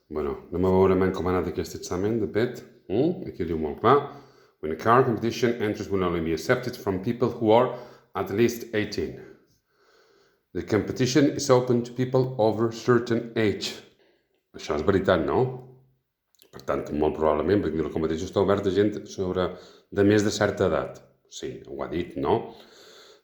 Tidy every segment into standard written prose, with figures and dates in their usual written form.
Bueno, anem a veure m'ha encomanat aquest examen de PET. Aquí ho diu molt clar. When a car competition, entries will only be accepted from people who are at least 18. The competition is open to people over certain age. Això és veritat, no? Per tant, molt probablement, perquè la competició està oberta a gent de més de certa edat. Sí, ho ha dit, no?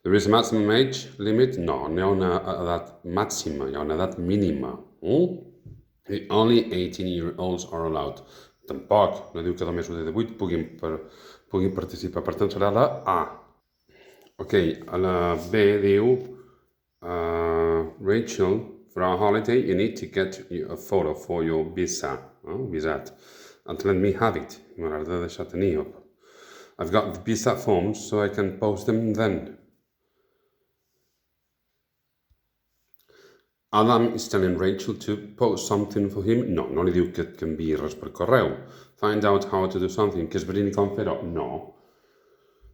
There is a maximum age limit? No, no hi ha una edat màxima, hi ha una edat mínima. Only 18-year-olds are allowed. Tampoc, no diu que només de 18 puguin participar. Per tant, serà la A. Ok, a la B diu Rachel, for our holiday, you need to get a photo for your visa. Visat. And let me have it. M'agrada deixar tenir-ho. I've got the visa forms, so I can post them then. Adam is telling Rachel to post something for him. No, no li diu que et canviï res per correu. Find out how to do something. Que esbrini com fer-ho. No.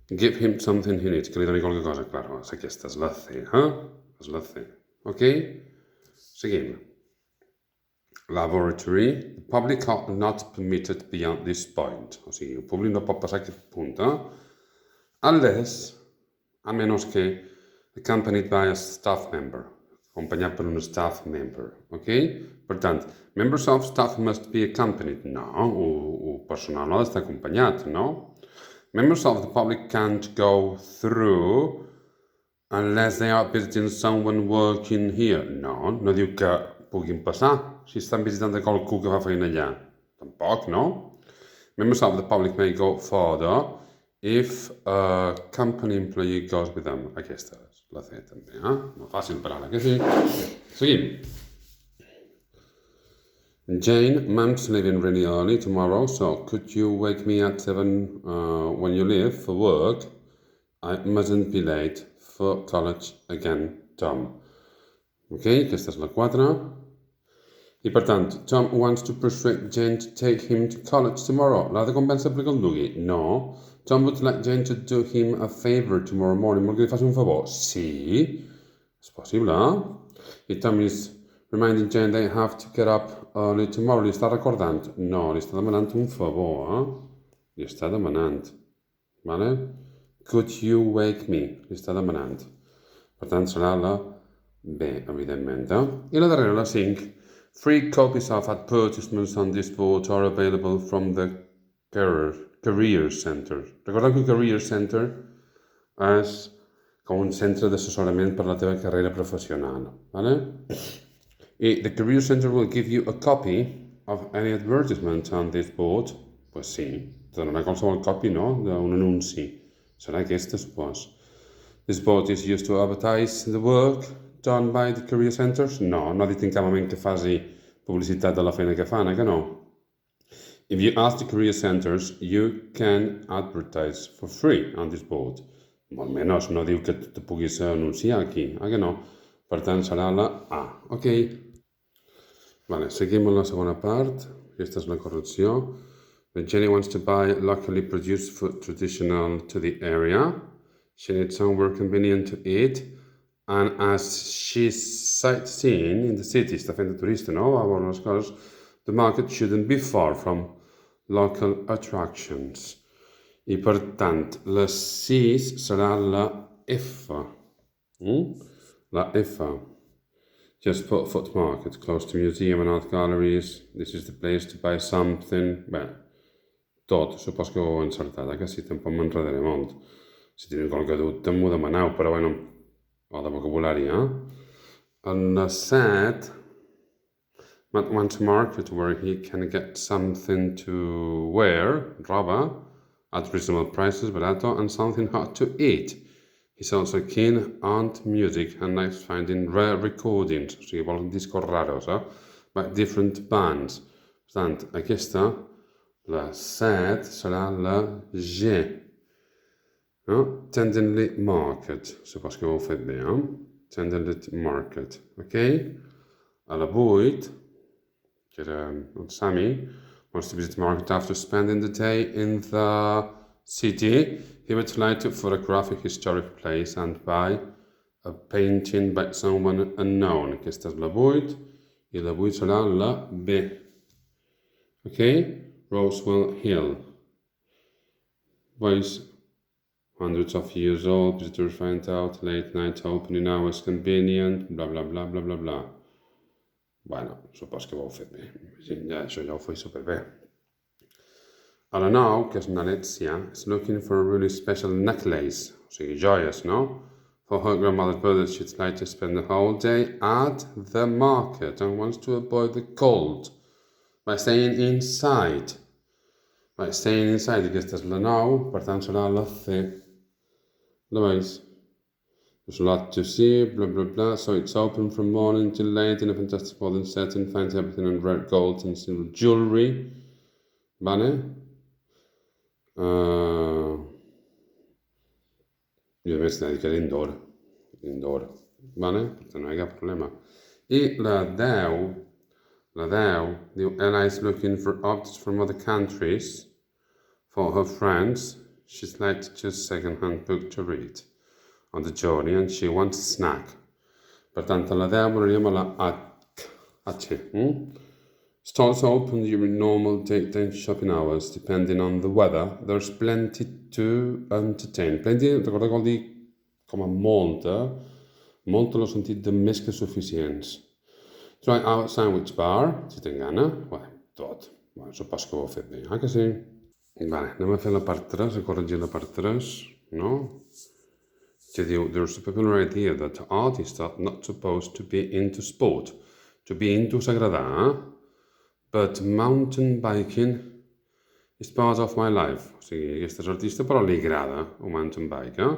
Give him something he needs. Que li doni qualque cosa. Claro, és aquesta, és la C. És la C. Ok? Seguim. Laboratory. The public are not permitted beyond this point. O sigui, el públic no pot passar aquest punt. Unless, a menos que accompanied by a staff member. Acompanyat per un staff member, ok? Per tant, members of staff must be accompanied. No, el personal no ha d'estar acompanyat, no? Members of the public can't go through unless they are visiting someone working here. No, no diu que puguin passar si estan visitant a qualcú que fa feina allà. Tampoc, no? Members of the public may go further if a company employee goes with them. Aquesta és la C també, Molt fàcil per ara, que sí? Seguim. Jane, Mom's leaving really early tomorrow, so could you wake me at 7 when you leave for work? I mustn't be late for college again, Tom. Ok, aquesta és la 4. I per tant, Tom wants to persuade Jane to take him to college tomorrow. L'ha de convèncer perquè el dugui? No. Tom would like Jane to do him a favor tomorrow morning. Vol que li faci un favor? Sí. És possible, I Tom is reminding Jane they have to get up early tomorrow. Li està recordant? No, li està demanant un favor, Li està demanant. Vale? Could you wake me? Li està demanant. Per tant, serà la B, evidentment, I la darrera, la 5. Free copies of advertisements on this board are available from the Career Center. Recordeu que el Career Center és com un centre d'assessorament per a la teva carrera professional. Vale? I the Career Center will give you a copy of any advertisement on this board. Pues sí, te donarà qualsevol copy, no?, d'un anunci. Serà aquesta, supos. This board is used to advertise the work done by the Career Centers? No, no ha dit en cap moment que faci publicitat de la feina que fan, que no? If you ask the Career Centers, you can advertise for free on this board. Molt menys, no diu que te puguis anunciar aquí, que no? Per tant, serà la A. Ok. Vale, seguim amb la segona part. Aquesta és la correcció. When Jenny wants to buy locally produced food traditional to the area, she needs somewhere convenient to eat. And as she's sightseeing in the city, està fent de turista, no? Va veure les coses. The market shouldn't be far from local attractions. I per tant, la 6 serà la F. La F. Just put food market, close to museum and art galleries. This is the place to buy something. Bé, tot, supos que ho heu encertat, que sí, tampoc m'enredaré molt. Si teniu qualque dubte m'ho demaneu, però bueno, o de vocabulari, En la 7, Matt wants a market where he can get something to wear, roba, at reasonable prices, barato, and something hot to eat. He's also keen on music and likes finding rare recordings, o sigui, vol discos raros, by different bands. Per tant, aquesta, la 7, serà la G. Tenderly Market, supos que ho heu fet bé, Tenderly Market, ok? A la 8, que era el Sammy, wants to visit the market after spending the day in the city. He would like to photograph a historic place and buy a painting by someone unknown. Aquesta és la 8, i la 8 serà la B. Okay? Roswell Hill. Boys, hundreds of years old, visitors find out, late night opening hours convenient, bla bla bla bla bla bla. Bueno, supos que ho heu fet bé. Ja, això ja ho feia superbé. Ara nou, que és una Alexia, is looking for a really special necklace, o sigui, joies, no? For her grandmother's birthday, she'd like to spend the whole day at the market and wants to avoid the cold by staying inside. By staying inside, aquesta és la 9, per tant serà la C. La veus? There's a lot to see, blah blah blah, so it's open from morning till late in a fantastic modern setting, finds everything in red gold and silver jewelry. Vale? I a més t'ha dit que era indoor, vale? Per tant no hi ha cap problema. I la 10 diu, Ella is looking for objects from other countries for her friends. She's like to choose second-hand book to read on the journey and she wants a snack. Per tant, a la 10 volaríem a la H. Stores open during normal daytime shopping hours, depending on the weather. There's plenty to entertain. Plenty, recorda que vol dir com a molta en el sentit de més que suficients. Try our sandwich bar, si ten gana. Bé, tot. Bé, supos que ho heu fet bé, que sí? Vale, anem a fer la part 3, a corregir la part 3, no? Que diu, there's a popular idea that artists are not supposed to be into sport. To be into s'agradar, but mountain biking is part of my life. O sigui, aquesta és artista però li agrada el mountain bike,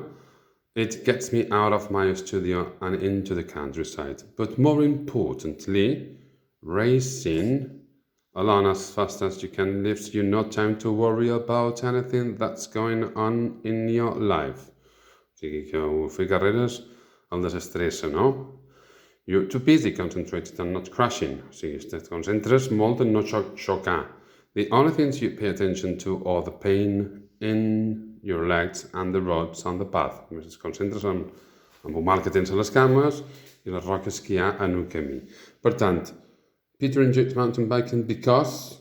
It gets me out of my studio and into the countryside. But more importantly, racing along as fast as you can leaves you no time to worry about anything that's going on in your life. O sigui que fer carreres el desestressa, no? You're too busy concentrated on not crashing. O sigui, et concentres molt en no xocar. The only things you pay attention to are the pain in your legs and the roads on the path. Et concentres en el mal que tens a les cames i les roques que hi ha en un camí. Per tant, Peter enjoyed mountain biking because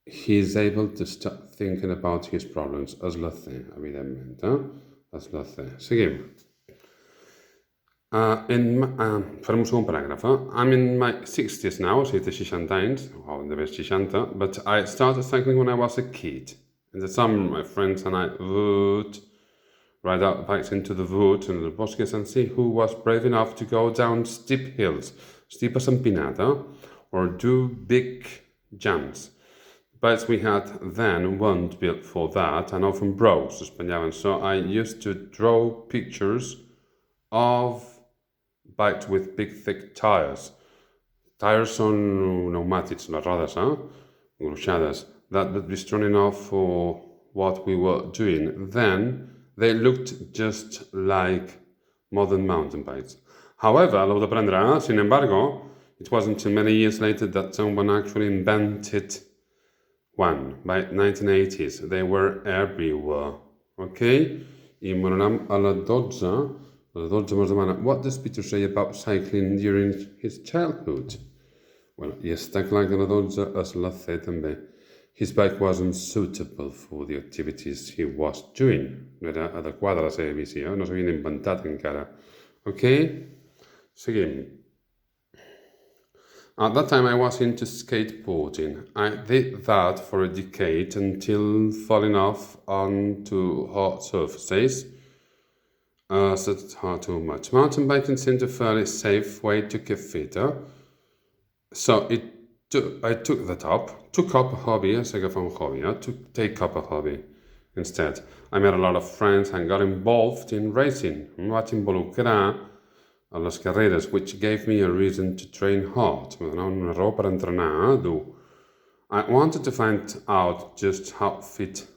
he's able to stop thinking about his problems. És la C, evidentment. És la C. Seguim. Farem un segon paràgraf. I'm in my 60s now, o sigui, té 60 anys, o d'haver 60, but I started cycling when I was a kid. In the summer, my friends and I would ride our bikes into the woods and the bosques and see who was brave enough to go down steep hills, steep és empinat, or do big jumps. The bikes we had then weren't built for that and often broke, s'espanyaven, so I used to draw pictures of bikes with big thick tires. Tires són pneumàtics, les rodes, gruixades, that would be strong enough for what we were doing. Then they looked just like modern mountain bikes. However, l'heu d'aprendre, sin embargo, it wasn't until many years later that someone actually invented one, by 1980s. They were everywhere. Okay? I m'anem a la 12. A la 12 mos demana, what does Peter say about cycling during his childhood? Well, i està clar que la 12 és la C també. His bike wasn't suitable for the activities he was doing. No era adequada a la seva bici, no s'havien inventat encara. Ok? Seguim. At that time I was into skateboarding. I did that for a decade until falling off onto hard surfaces. So it's hard too much. Mountain biking seemed a fairly safe way to keep fit. So I took up a hobby, to take up a hobby instead. I met a lot of friends and got involved in racing. Em vaig involucrar a les carreres, which gave me a reason to train hard. Me donava una raó per entrenar dur. I wanted to find out just how fit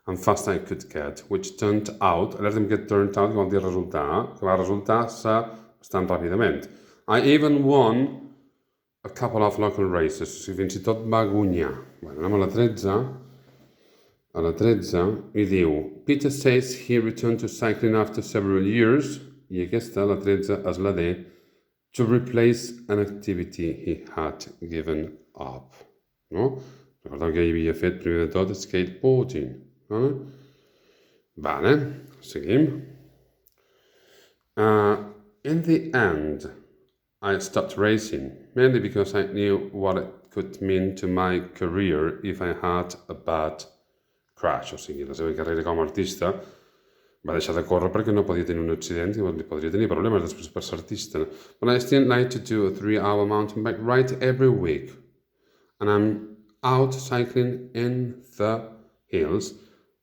and fast I could get, which turned out, alerta'm que turned out, que vol dir resultar, que va resultar-se bastant ràpidament. I even won a couple of local races, o sigui, fins i tot va guanyar. Bueno, anem a la 13. A la 13 i diu, Peter says he returned to cycling after several years, i aquesta, la 13, és la D, to replace an activity he had given up. No? Recordeu que havia fet primer de tot skateboarding. Vale, seguim. In the end, I stopped racing, mainly because I knew what it could mean to my career if I had a bad crash. O sigui, la seva carrera com a artista va deixar de córrer perquè no podia tenir un accident i podria tenir problemes després per ser artista. But I still like to do a 3-hour mountain bike ride every week. And I'm out cycling in the hills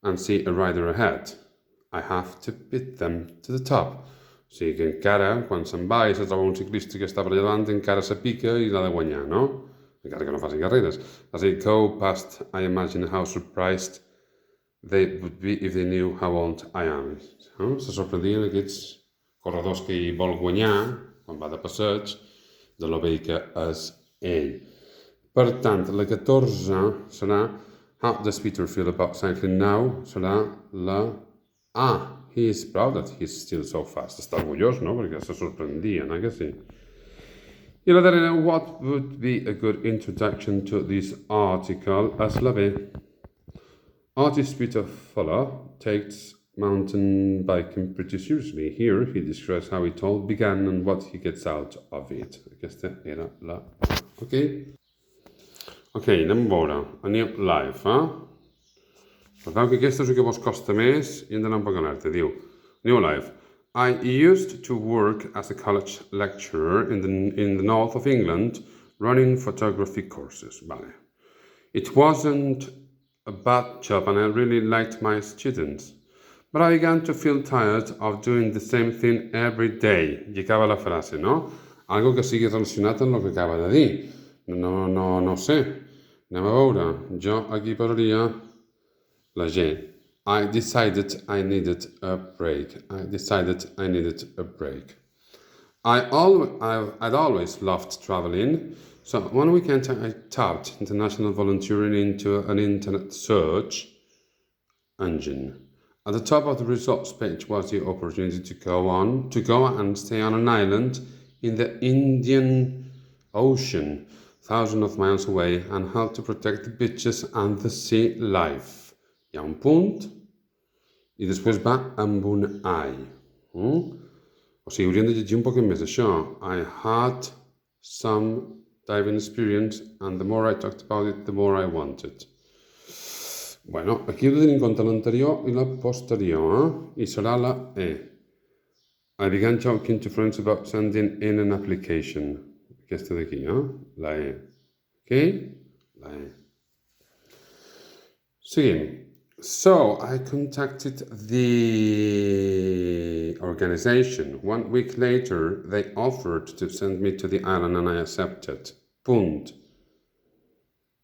and see a rider ahead. I have to beat them to the top. O sigui que encara, quan se'n va i se troba un ciclista que està per allà davant, encara se pica i l'ha de guanyar, no? Encara que no faci carreres. As I go past, I imagine how surprised they would be if they knew how old I am. No? Se sorprendien aquests corredors que hi vol guanyar, quan va de passeig, de lo vell que és ell. Per tant, la 14 serà How does Peter feel about cycling now? Serà la A. He is proud that he's still so fast. Està orgullós, no? Perquè se sorprendia, no? Que sí. I la darrera, what would be a good introduction to this article? És la B. Artist Peter Fuller takes mountain biking pretty seriously. Here, he describes how it all began and what he gets out of it. Aquesta era la A. Ok, anem a veure. A new life, Recordeu que aquesta és el que vos costa més i hem d'anar un poc alerta. Diu, New Life. I used to work as a college lecturer in the north of England running photography courses. Vale. It wasn't a bad job and I really liked my students. But I began to feel tired of doing the same thing every day. I acaba la frase, no? Algo que sigui relacionat amb el que acaba de dir. No ho sé. Anem a veure. Jo aquí posaria la G. I decided I needed a break. I'd always loved traveling, so one weekend I typed international volunteering into an internet search engine. At the top of the results page was the opportunity to go and stay on an island in the Indian Ocean, thousands of miles away, and help to protect the beaches and the sea life. Hi ha un punt i després va amb un I. O sigui, hauríem de llegir un poc més això. I had some diving experience and the more I talked about it, the more I wanted. Bueno, aquí heu de tenir en compte l'anterior i la posterior, I serà la E. I began talking to friends about sending in an application. Aquesta d'aquí, la E. Ok? La E. Seguim. So, I contacted the organization. 1 week later, they offered to send me to the island and I accepted. Punt.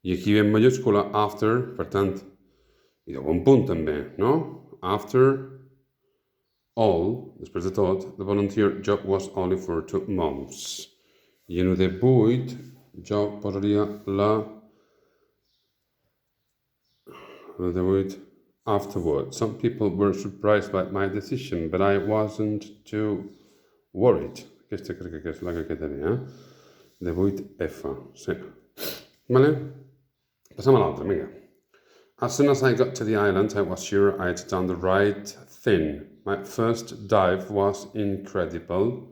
I aquí ve en mayúscula after, per tant, hi deu un punt també, no? After all, després de tot, the volunteer job was only for 2 months. I en de 8, jo posaria la de 8 afterward. Some people were surprised by my decision, but I wasn't too worried. Aquesta crec que és la que quedaria, De 8F, sí. Vale? Passem a l'altra, vinga. As soon as I got to the island, I was sure I'd done the right thing. My first dive was incredible.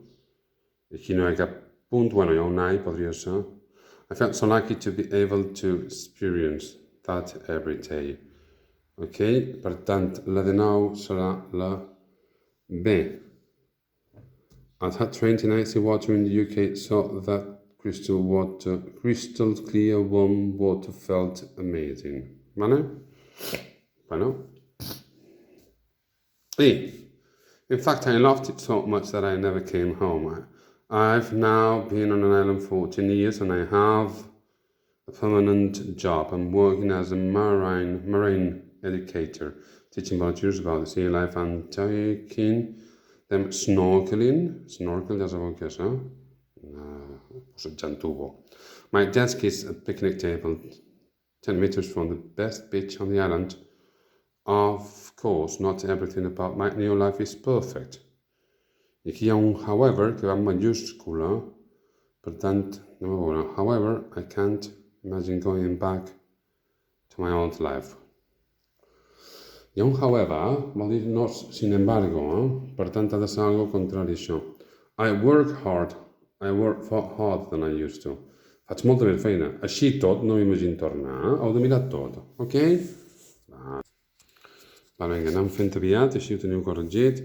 Aquí no hi ha cap punt, bueno, hi ha un I, podria ser. I felt so lucky to be able to experience that every day. Ok, per tant, la de 9 serà la B. I'd had trained in icy water in the UK, so that crystal clear warm water felt amazing. Vale? Bueno. E. In fact, I loved it so much that I never came home. I've now been on an island for 14 years and I have a permanent job. I'm working as a marine educator, teaching volunteers about the sea life and taking them snorkeling. Snorkel, ja sabeu què és, Posejant tubo. My desk is a picnic table 10 meters from the best beach on the island. Of course, not everything about my new life is perfect. I aquí hi ha un however que va en mayúscula Per tant, anem a veure. However, I can't imagine going back to my old life. Hi ha un however, vol dir no, sin embargo, per tant ha de ser algo contrari a això. I work hard than I used to. Faig molta més feina. Així tot, no m'imagino tornar. Heu de mirar tot, ok? Vinga, anem fent aviat, així ho teniu corregit.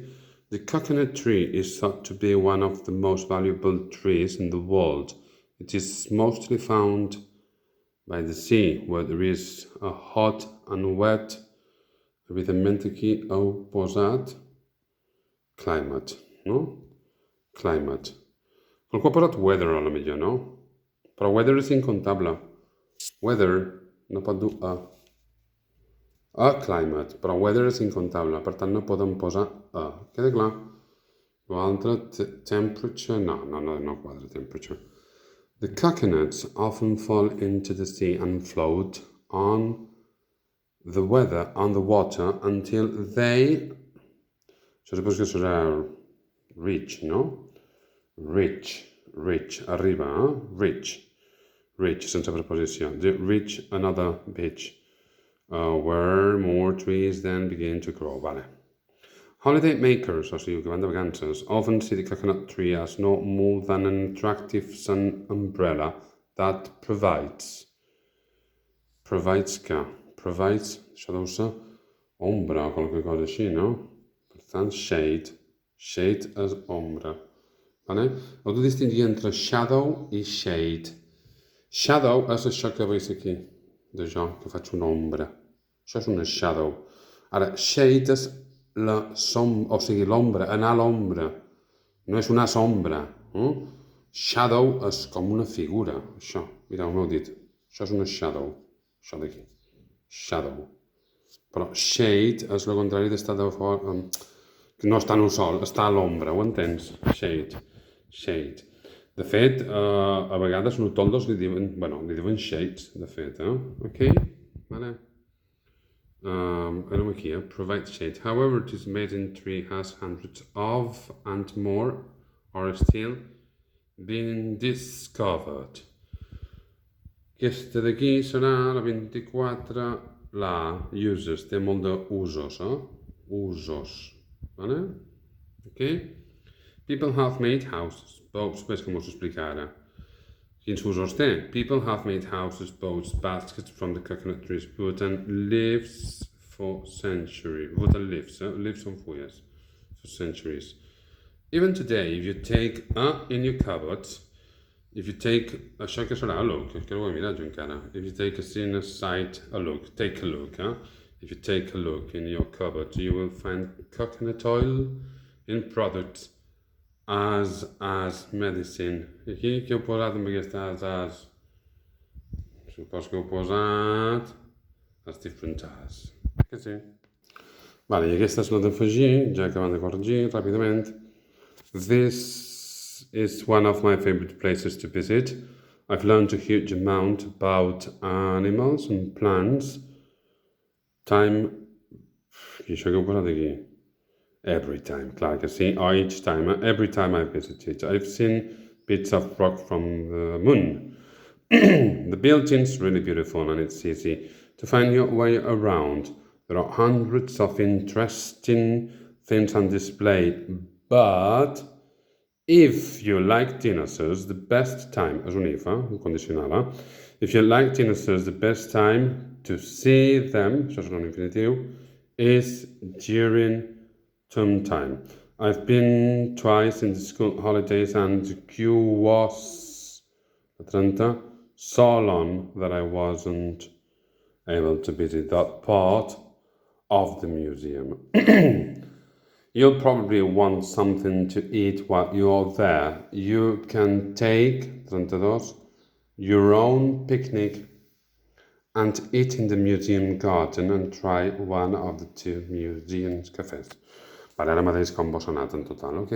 The coconut tree is thought to be one of the most valuable trees in the world. It is mostly found by the sea, where there is a hot and wet, evidentment aquí heu posat climate, no? Climate. Qualcú ha posat weather a la millor, no? Però weather és incontable. Weather no pot dur a climate, però weather és incontable, per tant no podem posar a. Queda clar? L'altre, temperature, no quadra temperature. The coconuts often fall into the sea and float on the water until they... Això supos que serà reach, no? Reach, arriba, reach, sense preposició. They reach another beach, where more trees then begin to grow. Vale. Holiday makers, o sigui, que van de vacances, often see the coconut tree as no more than an attractive sun umbrella that provides, això deu ser ombra o qualque cosa així, no? Per tant, shade és ombra. Vale? Heu de distingir entre shadow i shade. Shadow és això que veus aquí, de jo, que faig una ombra. Això és una shadow. Ara, shade és l'ombra, anar a l'ombra. No és una sombra. Shadow és com una figura, això. Mireu, m'heu dit. Això és una shadow. Això d'aquí. Shadow. Però shade és el contrari d'estar de fora... que no està en el sol, està a l'ombra, ho entens? Shade. De fet, a vegades els toldos li diuen shades, de fet, Ok? Vale. Anem aquí, provide shade. However, this maiden tree has hundreds of and more are still being discovered. Aquesta d'aquí serà la 24, la uses, té molt d'usos, Usos, vale? Ok? People have made houses, boats, ves com us explicar ara. Quins usos té? People have made houses, boats, baskets from the coconut trees, wood and leaves for centuries. Wood and leaves, leaves són fulles, for centuries. Even today, if you take in your cupboards, if you take, això que serà a look, que no ho he mirat jo encara. If you take a look, take a look, If you take a look in your cupboard, you will find coconut oil in products as medicine. I aquí què heu posat amb aquesta as? Supos que heu posat as different as. Que sí. Vale, i aquesta és la d'afegir, ja acabant de corregir ràpidament. This is one of my favorite places to visit. I've learned a huge amount about animals and plants. I això que heu posat aquí? Every time, clar que sí, or each time, every time I visited. I've seen bits of rock from the moon. The building's really beautiful and it's easy to find your way around. There are hundreds of interesting things on display, but if you like dinosaurs, the best time, és un if, un condicional, if you like dinosaurs, the best time to see them, això és un infinitiu, is during term time. I've been twice in the school holidays and the queue was so long that I wasn't able to visit that part of the museum. You'll probably want something to eat while you're there. You can take your own picnic and eat in the museum garden and try one of the two museum's cafes. Per ara mateix com vos ha anat en total, ok?